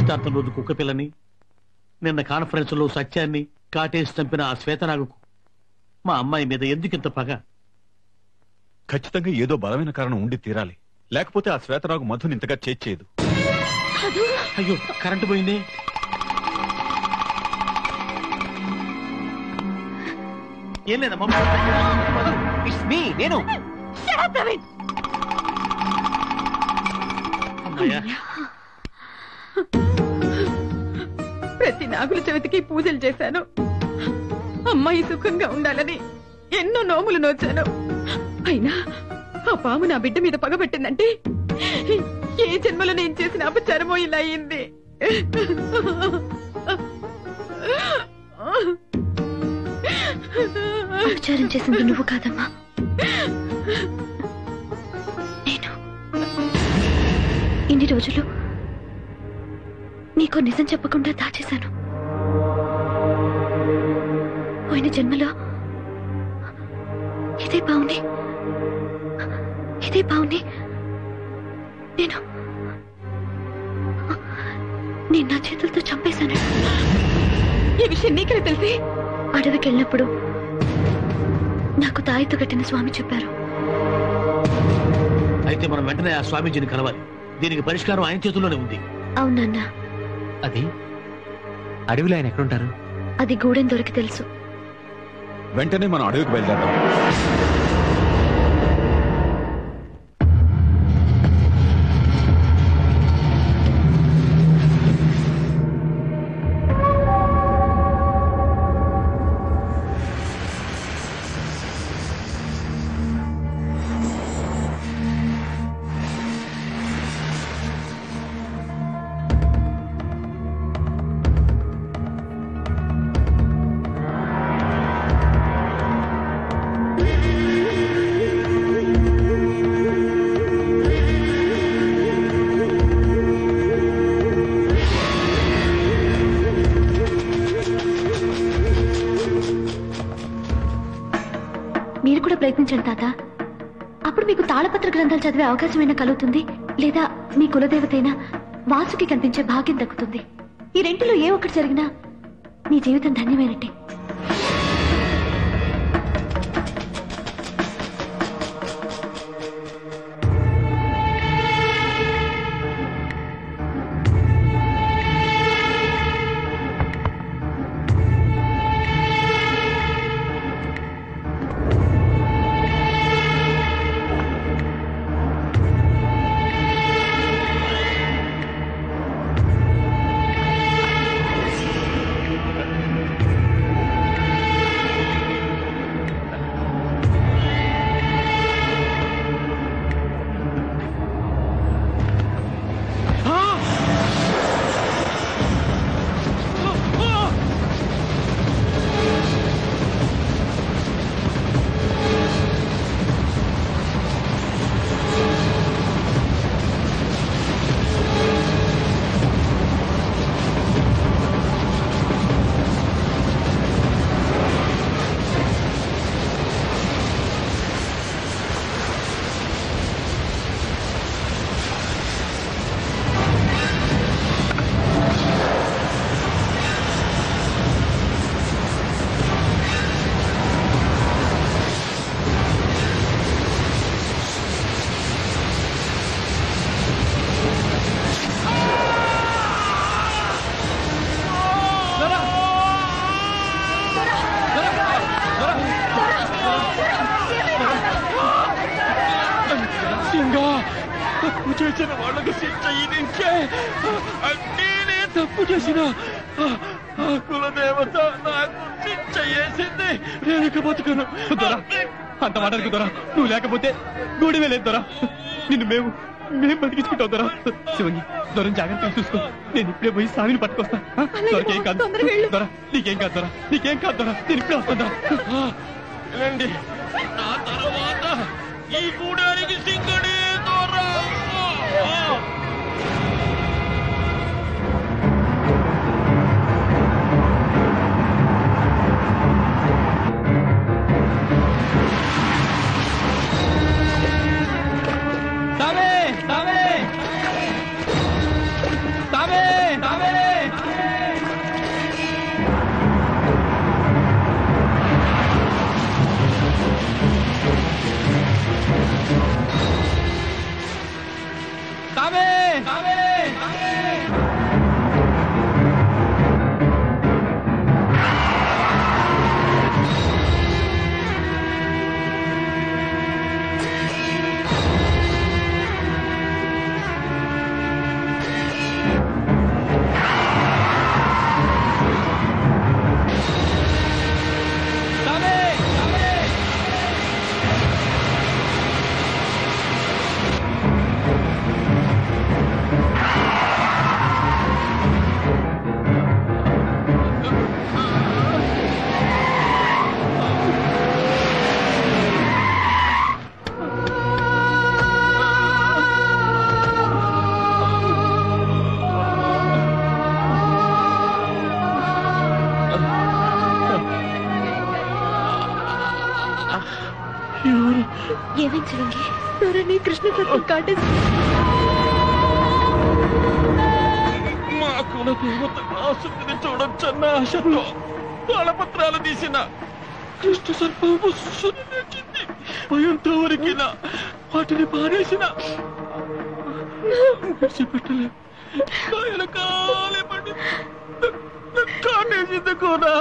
నిశ్చితార్థం రోజు కుక్క పిల్లని, నిన్న కాన్ఫరెన్స్ లో సత్యాన్ని కాటేసి చంపిన ఆ శ్వేతనాగకు మా అమ్మాయి మీద ఎందుకింత పగ? ఖచ్చితంగా ఏదో బలమైన కారణం ఉండి తీరాలి, లేకపోతే ఆ శ్వేతనాగు మధుని ఇంతగా చేర్చేయదు. అయ్యో కరెంటు పోయింది. ఏం లేదమ్మా, నేను ప్రతి నాగుల చవితికి పూజలు చేశాను. అమ్మాయి సుఖంగా ఉండాలని ఎన్నో నోములు నోచాను. అయినా ఆ పాము నా బిడ్డ మీద పగబట్టిందంటే ఏ జన్మలో నేను చేసిన అపచారమో ఇలా అయింది. అపచారం చేసింది నువ్వు కాదమ్మా, నేను. ఇన్ని రోజులు నీకో నిజం చెప్పకుండా దాచేశాను. పోయిన జన్మలో ఇదే బావుని నేను నా చేతులతో చంపేశాను. ఈ విషయం నీకే తెలిసి అడవికి వెళ్ళినప్పుడు నాకు తాయితో కట్టిన స్వామి చెప్పారు. అయితే మనం వెంటనే ఆ స్వామీజీని కలవాలి. దీనికి పరిష్కారం ఆయన చేతుల్లోనే ఉంది. అవునన్నా. అది అడవిలో ఆయన ఎక్కడుంటారు? అది గూడెం దొరికి తెలుసు. వెంటనే మనం అడవికి బయలుదేరదాం. మీరు కూడా ప్రయత్నించండి తాత. అప్పుడు మీకు తాళపత్ర గ్రంథాలు చదివే అవకాశమైనా కలుగుతుంది, లేదా మీ కులదేవతైన వాసుకి కనిపించే భాగ్యం దక్కుతుంది. ఈ రెంటిలో ఏ ఒక్కటి జరిగినా మీ జీవితం ధన్యమైనట్టే. తప్పు చేసిన వాళ్ళకి శిక్ష ఇదించే. నేనే తప్పు చేసిన కులదేవత నాకు శిక్ష చేసింది. నేను బతుకను. అంత మాటలకు దొరా, నువ్వు లేకపోతే గూడెమే లేదు దొరా. నిన్ను మేము బతికించుకుంటాం దొరా. శివంగి, దొరం జాగ్రత్తగా చూసుకో. నేను ఇప్పుడే పోయి స్వామిని పట్టుకొస్తా. దొరకేం కాదు దొరా, నీకేం కాదు దొరా, నీకేం కాదు దొరా. నేను ఇప్పుడే వస్తా. వెళ్ళండి. నా తర్వాత ఈ గూడానికి సింగడే దొరా. సామే సామే సామే సామే ఏమేం చిరంగి దొరని కృష్ణ సత్యం కాటేసి మా కుల దేవత ఆసక్తిని చూడొచ్చన్న ఆశతో తాళపత్రాలు తీసిన కృష్ణ సర్పము సున్నించింది. భయంతో వరికిన వాటిని పారేసిన విడిచిపెట్టలే. కాయలకాలే పడి కాటేసింది కూడా,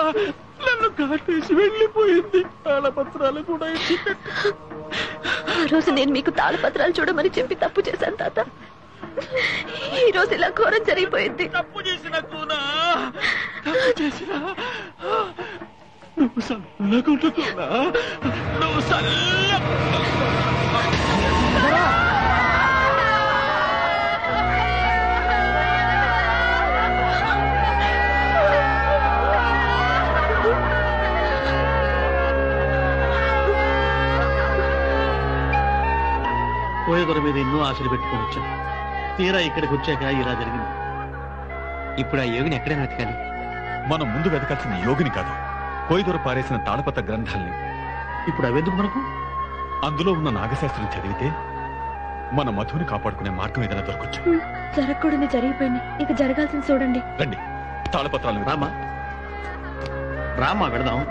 నన్ను కాటేసి వెళ్ళిపోయింది. తాళపత్రాలు కూడా ఇచ్చిపెట్టి. ఆ రోజు నేను మీకు తాళపత్రాలు చూడమని చెప్పి తప్పు చేశాను తాత. ఈ రోజు ఇలా ఘోరం జరిగిపోయింది. తప్పు చేసిన కూనా, తప్పు చేసిన నువ్వు సల్లగుంటున్నా, నువ్వు పోయేదొర మీద ఎన్నో ఆశలు పెట్టుకొని వచ్చాను. తీరా ఇక్కడికి వచ్చాక ఇలా జరిగింది. ఇప్పుడు ఆ యోగిని ఎక్కడైనా వెతకాలి. మనం ముందు వెతకాల్సిన యోగిని కాదు, కోయిదొర పారేసిన తాళపత్ర గ్రంథాల్ని. ఇప్పుడు అవెందుకు మనకు? అందులో ఉన్న నాగశాస్త్రం చదివితే మన మధుని కాపాడుకునే మార్గం ఏదైనా దొరకొచ్చు. జరగకూడని జరిగిపోయింది, ఇక జరగాల్సింది చూడండి. రండి, తాళపత్రాలు రామా రామా వెళదాం.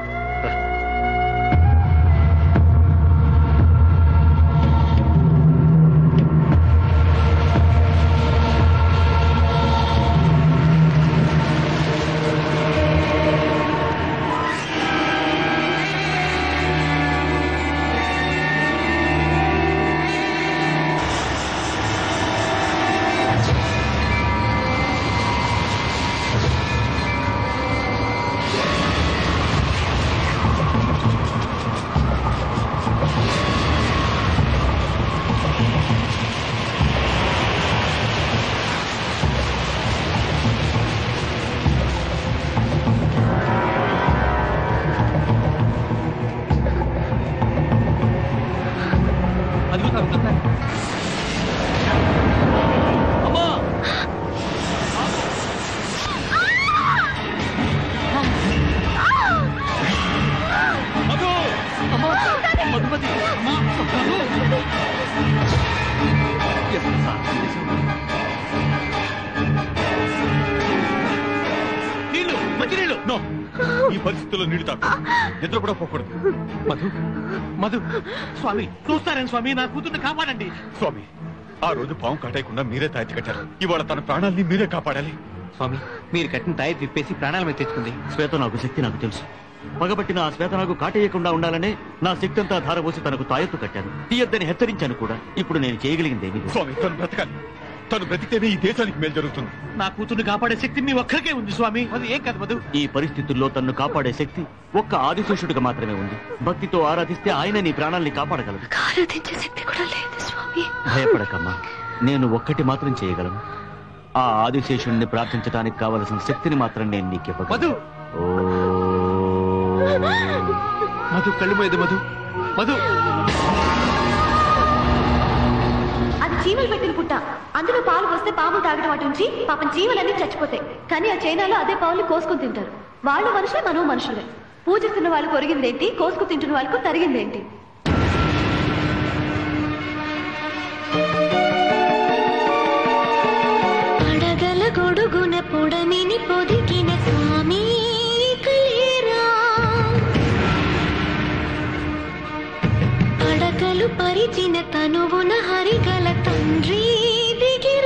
ఈ పరిస్థితుల్లో నీళ్లు తాకు, నిద్ర కూడా పోకూడదు. మధు మధు స్వామి చూస్తారేం స్వామి, నా కూతుర్ని కాపాడండి. స్వామి, ఆ రోజు పాము కాటేయకుండా మీరే తాయెత్తి కట్టారు. ఇవాళ తన ప్రాణాల్ని మీరే కాపాడాలి. స్వామి, మీరు కట్టిన తాయి విప్పేసి ప్రాణాల మీద తెచ్చుకుంది. శ్వేతనాగు శక్తి నాకు తెలుసు. పగబట్టిన ఆ శ్వేతనాగు కాటేయకుండా ఉండాలనే నా శక్తి అంతా ధారపోసి తనకు తాయెత్తు కట్టాను. తీయద్దని హెచ్చరించాను కూడా. ఇప్పుడు నేను చేయగలిగింది ఏమీ లేదు. స్వామి, తను బ్రతకాలి. తను బ్రతికితేనే ఈ దేశానికి మేలు జరుగుతుంది. నా కూతుర్ని కాపాడే శక్తి మీ ఒక్కరికే ఉంది స్వామి. అది ఏం కాదు మధు. ఈ పరిస్థితుల్లో తన్ను కాపాడే శక్తి ఒక్క ఆదిశేషుడికి మాత్రమే ఉంది. భక్తితో ఆరాధిస్తే ఆయన నీ ప్రాణాల్ని కాపాడగలడు. ఆరాధించే శక్తి కూడా లేదు స్వామి. భయపడకమ్మా, నేను ఒక్కటి మాత్రం చేయగలను. ఆ ఆదిశేషుడిని ప్రార్థించడానికి కావలసిన శక్తిని మాత్రం నేను నీకు ఇవ్వగలను. మధు కళ్ళు పోయేది. మధు మధు అది చీమలు పెట్టిన పుట్ట. అందులో పాలు పోస్తే పాము తాగడం అటు ఉంచి పాపం చీమలన్నీ చచ్చిపోతాయి. కానీ ఆ చైనాలో అదే పావులు కోసుకుని తింటారు. వాళ్ళు మనుషులే, మనం మనుషులే. పూజిస్తున్న వాళ్ళు కొరిగిందేంటి, కోసుకు తింటున్న వాళ్ళకు తరిగిందేంటి? అడగల గొడుగున పొడమిని పొదికిన స్వామి కలేరా, అడగలు పరిచిన తనువున హరిగల తండ్రి దిగిరా.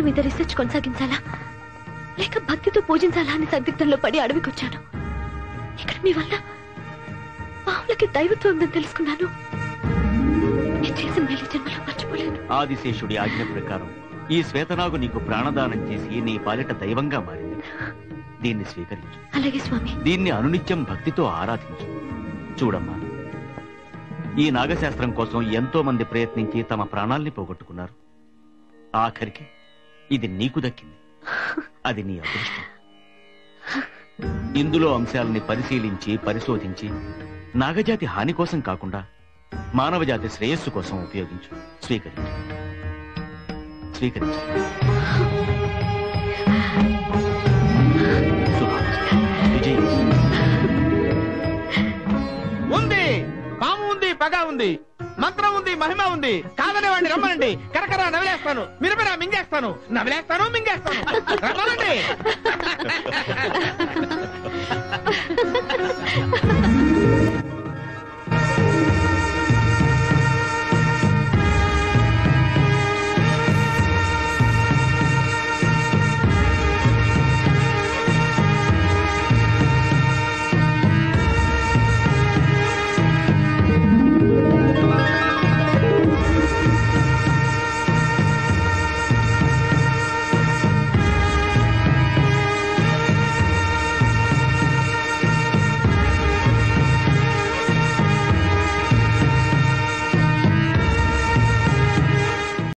మీద రీసెర్చ్ కొనసాగించాలా లేక భక్తితో పూజించాలా అని సందిగ్ధంలో పడి అడవికి వచ్చాను. ఇక్కడ మీ వల్ల పావులకి దైవత్వం ఉందని తెలుసుకున్నాను. నేను చేసిన మేలు జన్మలో మర్చిపోలేను. ఆదిశేషుడి ఆజ్ఞ ప్రకారం ఈ శ్వేతనాగు నీకు ప్రాణదానం చేసి నీ పాలిట దైవంగా మారింది. దీన్ని స్వీకరించు. అలాగే స్వామి. దీన్ని అనునిత్యం భక్తితో ఆరాధించు. చూడమ్మా, ఈ నాగశాస్త్రం కోసం ఎంతో మంది ప్రయత్నించి తమ ప్రాణాల్ని పోగొట్టుకున్నారు. ఆఖరికి ఇది నీకు దక్కింది. అది నీ అదృష్టం. ఇందులో అంశాలని పరిశీలించి పరిశోధించి నాగజాతి హాని కోసం కాకుండా మానవజాతి శ్రేయస్సు కోసం ఉపయోగించు. స్వీకరించు. స్వీకరించు. శుభామస్తు. విజయం. ఉంది, పాము ఉంది, పగ ఉంది, మంత్రం ఉంది, మహిమ ఉంది. కాదనే వాడిని రమ్మనండి. కరకరా నవిలేస్తాను, మిరమిరా మింగేస్తాను, నవిలేస్తాను, మింగేస్తాను. రమ్మనండి.